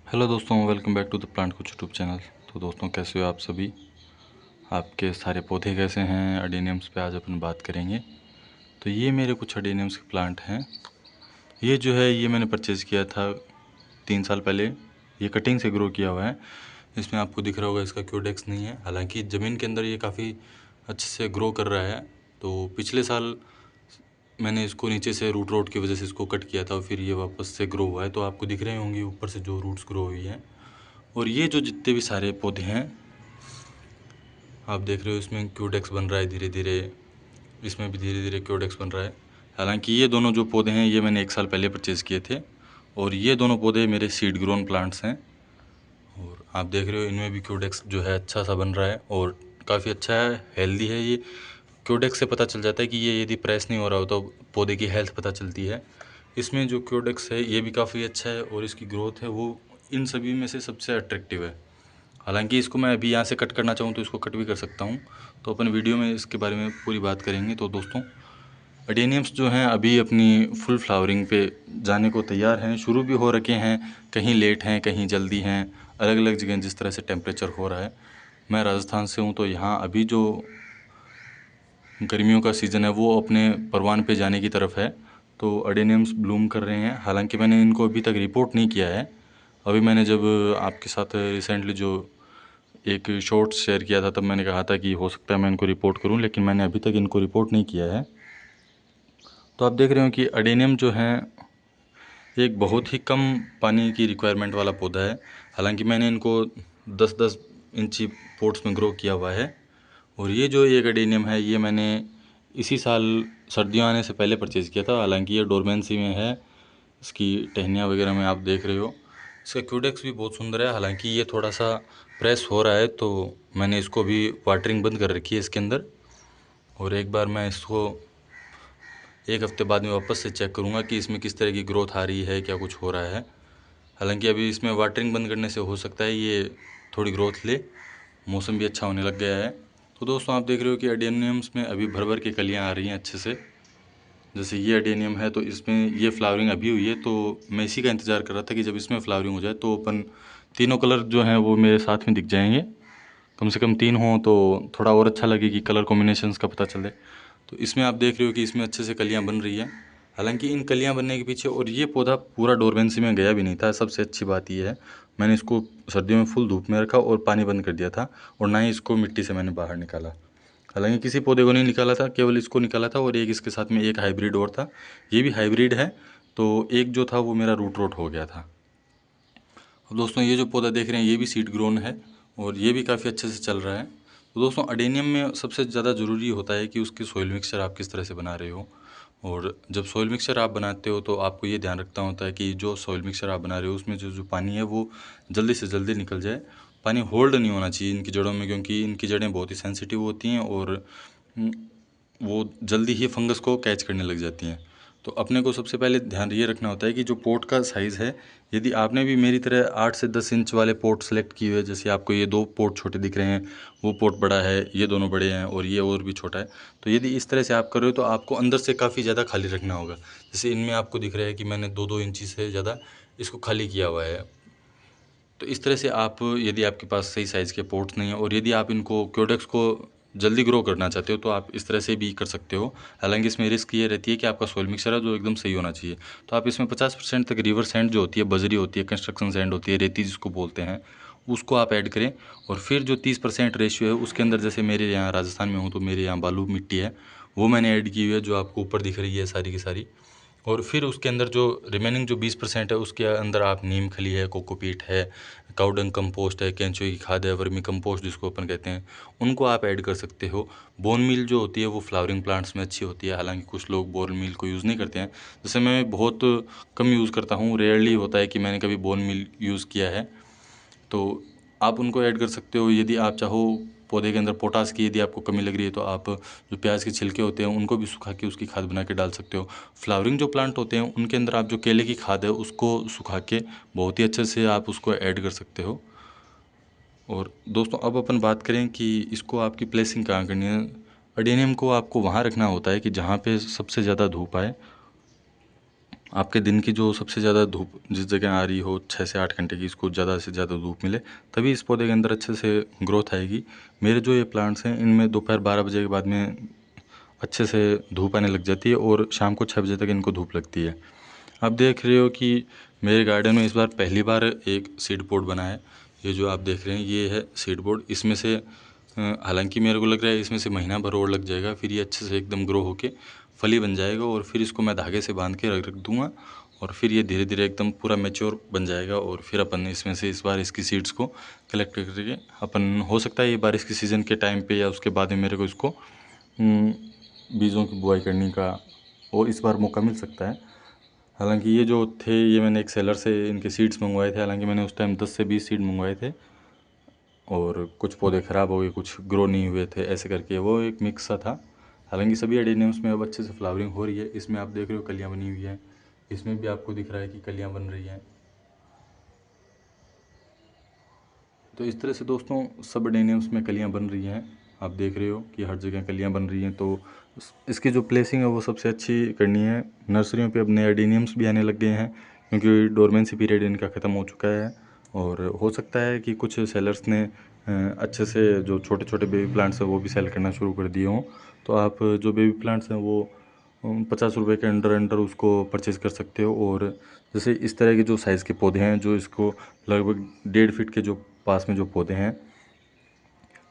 Hello दोस्तों, welcome back to the plant कुछ YouTube channel. तो दोस्तों, कैसे हो आप सभी? आपके सारे पौधे कैसे हैं? अडेनियम्स पे आज अपन बात करेंगे। तो ये मेरे कुछ अडेनियम्स के प्लांट हैं। ये जो है ये मैंने परचेज़ किया था 3 साल पहले। ये कटिंग से ग्रो किया हुआ है। इसमें आपको दिख रहा होगा इसका क्यूडेक्स नहीं है, हालांकि ज़मीन के अंदर ये काफ़ी अच्छे से ग्रो कर रहा है। तो पिछले साल मैंने इसको नीचे से रूट रोड की वजह से इसको कट किया था और फिर ये वापस से ग्रो हुआ है। तो आपको दिख रहे होंगे ऊपर से जो रूट्स ग्रो हुई हैं। और ये जो जितने भी सारे पौधे हैं आप देख रहे हो, इसमें क्यूडेक्स बन रहा है धीरे धीरे। इसमें भी धीरे धीरे क्यूडेक्स बन रहा है। हालांकि ये दोनों जो पौधे हैं ये मैंने 1 साल पहले परचेज़ किए थे और ये दोनों पौधे मेरे सीड ग्रोन प्लांट्स हैं। और आप देख रहे हो इनमें भी क्यूडेक्स जो है अच्छा सा बन रहा है और काफ़ी अच्छा है, हेल्दी है। ये क्यूडेक्स से पता चल जाता है कि ये यदि प्रेस नहीं हो रहा हो तो पौधे की हेल्थ पता चलती है। इसमें जो क्यूडेक्स है ये भी काफ़ी अच्छा है और इसकी ग्रोथ है वो इन सभी में से सबसे अट्रैक्टिव है। हालांकि इसको मैं अभी यहाँ से कट करना चाहूँ तो इसको कट भी कर सकता हूँ। तो अपन वीडियो में इसके बारे में पूरी बात करेंगे। तो दोस्तों, अडेनियम्स जो हैं अभी अपनी फुल फ्लावरिंग पे जाने को तैयार हैं, शुरू भी हो रखे हैं। कहीं लेट हैं, कहीं जल्दी हैं, अलग अलग जगह जिस तरह से टेम्परेचर हो रहा है। मैं राजस्थान से हूँ तो यहाँ अभी जो गर्मियों का सीज़न है वो अपने परवान पे जाने की तरफ है। तो अडेनियम्स ब्लूम कर रहे हैं। हालांकि मैंने इनको अभी तक रिपोर्ट नहीं किया है। अभी मैंने जब आपके साथ रिसेंटली जो एक शॉर्ट्स शेयर किया था तब मैंने कहा था कि हो सकता है मैं इनको रिपोर्ट करूं, लेकिन मैंने अभी तक इनको रिपोर्ट नहीं किया है। तो आप देख रहे हो कि अडेनियम जो है एक बहुत ही कम पानी की रिक्वायरमेंट वाला पौधा है। हालांकि मैंने इनको 10-10 इंची पॉट्स में ग्रो किया हुआ है। और ये जो एक अडेनियम है ये मैंने इसी साल सर्दियों आने से पहले परचेज़ किया था। हालांकि ये डोरमेंसी में है, इसकी टहनियाँ वगैरह में आप देख रहे हो। इसका क्यूडेक्स भी बहुत सुंदर है। हालांकि ये थोड़ा सा प्रेस हो रहा है तो मैंने इसको भी वाटरिंग बंद कर रखी है इसके अंदर। और एक बार मैं इसको 1 हफ्ते बाद में वापस से चेक करूँगा कि इसमें किस तरह की ग्रोथ आ रही है, क्या कुछ हो रहा है। हालांकि अभी इसमें वाटरिंग बंद करने से हो सकता है ये थोड़ी ग्रोथ ले, मौसम भी अच्छा होने लग गया है। तो दोस्तों, आप देख रहे हो कि अडेनियम्स में अभी भर भर के कलियाँ आ रही हैं अच्छे से। जैसे ये अडेनियम है तो इसमें ये फ्लावरिंग अभी हुई है, तो मैं इसी का इंतज़ार कर रहा था कि जब इसमें फ्लावरिंग हो जाए तो अपन तीनों कलर जो हैं वो मेरे साथ में दिख जाएंगे। कम से कम 3 हों तो थोड़ा और अच्छा लगे कि कलर कॉम्बिनेशंस का पता चले। तो इसमें आप देख रहे हो कि इसमें अच्छे से कलियाँ बन रही हैं। हालांकि इन कलियाँ बनने के पीछे और ये पौधा पूरा डोरमेंसी में गया भी नहीं था। सबसे अच्छी बात ये है, मैंने इसको सर्दियों में फुल धूप में रखा और पानी बंद कर दिया था और ना ही इसको मिट्टी से मैंने बाहर निकाला। हालांकि किसी पौधे को नहीं निकाला था, केवल इसको निकाला था और एक इसके साथ में एक हाइब्रिड और था। ये भी हाइब्रिड है। तो एक जो था वो मेरा रूट रोट हो गया था। अब दोस्तों, ये जो पौधा देख रहे हैं ये भी सीड ग्रोन है और ये भी काफ़ी अच्छे से चल रहा है। तो दोस्तों, अडेनियम में सबसे ज़्यादा ज़रूरी होता है कि उसकी सॉइल मिक्सचर आप किस तरह से बना रहे हो। और जब सॉइल मिक्सचर आप बनाते हो तो आपको ये ध्यान रखना होता है कि जो सॉइल मिक्सचर आप बना रहे हो उसमें जो जो पानी है वो जल्दी से जल्दी निकल जाए। पानी होल्ड नहीं होना चाहिए इनकी जड़ों में, क्योंकि इनकी जड़ें बहुत ही सेंसिटिव होती हैं और वो जल्दी ही फंगस को कैच करने लग जाती हैं। तो अपने को सबसे पहले ध्यान ये रखना होता है कि जो पोट का साइज़ है, यदि आपने भी मेरी तरह 8 से 10 इंच वाले पोट सेलेक्ट किए हुए, जैसे आपको ये 2 पोट छोटे दिख रहे हैं, वो पोट बड़ा है, ये दोनों बड़े हैं और ये और भी छोटा है। तो यदि इस तरह से आप कर रहे हो तो आपको अंदर से काफ़ी ज़्यादा खाली रखना होगा। जैसे इनमें आपको दिख रहा है कि मैंने 2-2 इंची से ज़्यादा इसको खाली किया हुआ है। तो इस तरह से आप, यदि आपके पास सही साइज़ के पोट्स नहीं है और यदि आप इनको क्योडेक्स को जल्दी ग्रो करना चाहते हो तो आप इस तरह से भी कर सकते हो। हालांकि इसमें रिस्क ये रहती है कि आपका सॉइल मिक्सचर है जो एकदम सही होना चाहिए। तो आप इसमें 50% तक रिवर सैंड जो होती है, बजरी होती है, कंस्ट्रक्शन सैंड होती है, रेती जिसको बोलते हैं, उसको आप ऐड करें। और फिर जो 30% रेशियो है उसके अंदर, जैसे मेरे यहाँ राजस्थान में हूँ तो मेरे यहाँ बालू मिट्टी है, वो मैंने ऐड की हुई है जो आपको ऊपर दिख रही है सारी की सारी। और फिर उसके अंदर जो रिमेनिंग जो 20% है उसके अंदर आप नीम खली है, कोकोपीट है, काउडंग कंपोस्ट है, केंचुए की खाद है, वर्मी कंपोस्ट जिसको अपन कहते हैं, उनको आप ऐड कर सकते हो। बोन मील जो होती है वो फ्लावरिंग प्लांट्स में अच्छी होती है। हालांकि कुछ लोग बोन मील को यूज़ नहीं करते हैं, जैसे मैं बहुत कम यूज़ करता हूँ। रेयरली होता है कि मैंने कभी बोन मील यूज़ किया है। तो आप उनको ऐड कर सकते हो। यदि आप चाहो पौधे के अंदर पोटास की यदि आपको कमी लग रही है तो आप जो प्याज के छिलके होते हैं उनको भी सुखा के उसकी खाद बना के डाल सकते हो। फ्लावरिंग जो प्लांट होते हैं उनके अंदर आप जो केले की खाद है उसको सुखा के बहुत ही अच्छे से आप उसको ऐड कर सकते हो। और दोस्तों, अब अपन बात करें कि इसको आपकी प्लेसिंग कहाँ करनी है। अडेनियम को आपको वहाँ रखना होता है कि जहाँ पे सबसे ज़्यादा धूप आए। आपके दिन की जो सबसे ज़्यादा धूप जिस जगह आ रही हो 6 से 8 घंटे की, इसको ज़्यादा से ज़्यादा धूप मिले, तभी इस पौधे के अंदर अच्छे से ग्रोथ आएगी। मेरे जो ये प्लांट्स हैं इनमें दोपहर 12 बजे के बाद में अच्छे से धूप आने लग जाती है और शाम को 6 बजे तक इनको धूप लगती है। आप देख रहे हो कि मेरे गार्डन में इस बार पहली बार एक सीड पोट बना है। ये जो आप देख रहे हैं ये है सीड पोट। इसमें से हालांकि मेरे को लग रहा है इसमें से महीना भर और लग जाएगा, फिर ये अच्छे से एकदम ग्रो होके फली बन जाएगा और फिर इसको मैं धागे से बांध के रख दूँगा और फिर ये धीरे धीरे एकदम पूरा मैच्योर बन जाएगा और फिर अपन इसमें से इस बार इसकी सीड्स को कलेक्ट करके अपन, हो सकता है ये बारिश के सीज़न के टाइम पे या उसके बाद में मेरे को इसको बीजों की बुआई करने का और इस बार मौका मिल सकता है। हालांकि ये जो थे ये मैंने एक सेलर से इनके सीड्स मंगवाए थे। हालांकि मैंने उस टाइम 10 से 20 सीड मंगवाए थे और कुछ पौधे ख़राब हो गए, कुछ ग्रो नहीं हुए थे, ऐसे करके वो एक मिक्स सा था। हालांकि सभी एडेनियम्स में अब अच्छे से फ्लावरिंग हो रही है। इसमें आप देख रहे हो कलियाँ बनी हुई हैं, इसमें भी आपको दिख रहा है कि कलियाँ बन रही हैं। तो इस तरह से दोस्तों सब एडेनियम्स में कलियाँ बन रही हैं। आप देख रहे हो कि हर जगह कलियाँ बन रही हैं। तो इसकी जो प्लेसिंग है वो सबसे अच्छी करनी है। नर्सरियों पे अब नए एडेनियम्स भी आने लग गए हैं क्योंकि डोरमेंसी पीरियड इनका ख़त्म हो चुका है। और हो सकता है कि कुछ सेलर्स ने अच्छे से जो छोटे छोटे बेबी प्लांट्स हैं वो भी सेल करना शुरू कर दिए हों। तो आप जो बेबी प्लांट्स हैं वो 50 रुपये के अंडर अंडर उसको परचेज़ कर सकते हो। और जैसे इस तरह के जो साइज़ के पौधे हैं, जो इसको लगभग 1.5 फीट के जो पास में जो पौधे हैं,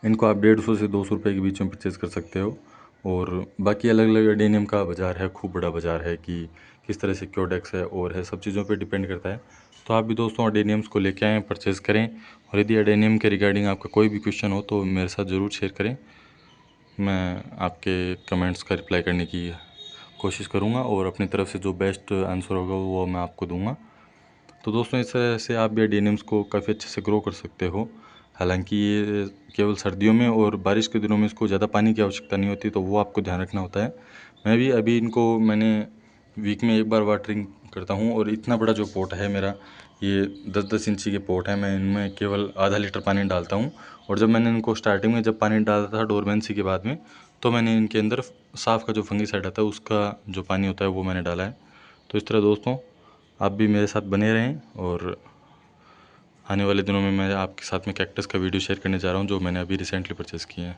इनको आप 150 से 200 रुपये के बीच में परचेज़ कर सकते हो। और बाकी अलग अलग एडेनियम का बाज़ार है, खूब बड़ा बाज़ार है कि किस तरह से क्योडेक्स है और है, सब चीज़ों पे डिपेंड करता है। तो आप भी दोस्तों एडेनियम्स को लेके आएँ, परचेज़ करें। और यदि एडेनियम के रिगार्डिंग आपका कोई भी क्वेश्चन हो तो मेरे साथ ज़रूर शेयर करें। मैं आपके कमेंट्स का रिप्लाई करने की कोशिश करूँगा और अपनी तरफ से जो बेस्ट आंसर होगा वो मैं आपको दूँगा। तो दोस्तों इस तरह से आप भी एडेनियम्स को काफ़ी अच्छे से ग्रो कर सकते हो। हालांकि ये केवल सर्दियों में और बारिश के दिनों में इसको ज़्यादा पानी की आवश्यकता नहीं होती, तो वो आपको ध्यान रखना होता है। मैं भी अभी इनको मैंने वीक में एक बार वाटरिंग करता हूँ। और इतना बड़ा जो पॉट है मेरा, ये 10-10 इंची के पॉट है, मैं इनमें केवल आधा लीटर पानी डालता हूँ। और जब मैंने इनको स्टार्टिंग में जब पानी डाला था डोरमेंसी के बाद में, तो मैंने इनके अंदर साफ़ का जो फंगिसाइड आता है उसका जो पानी होता है वो मैंने डाला है। तो इस तरह दोस्तों आप भी मेरे साथ बने रहें और आने वाले दिनों में मैं आपके साथ में कैक्टस का वीडियो शेयर करने जा रहा हूँ जो मैंने अभी रिसेंटली परचेज़ किए हैं।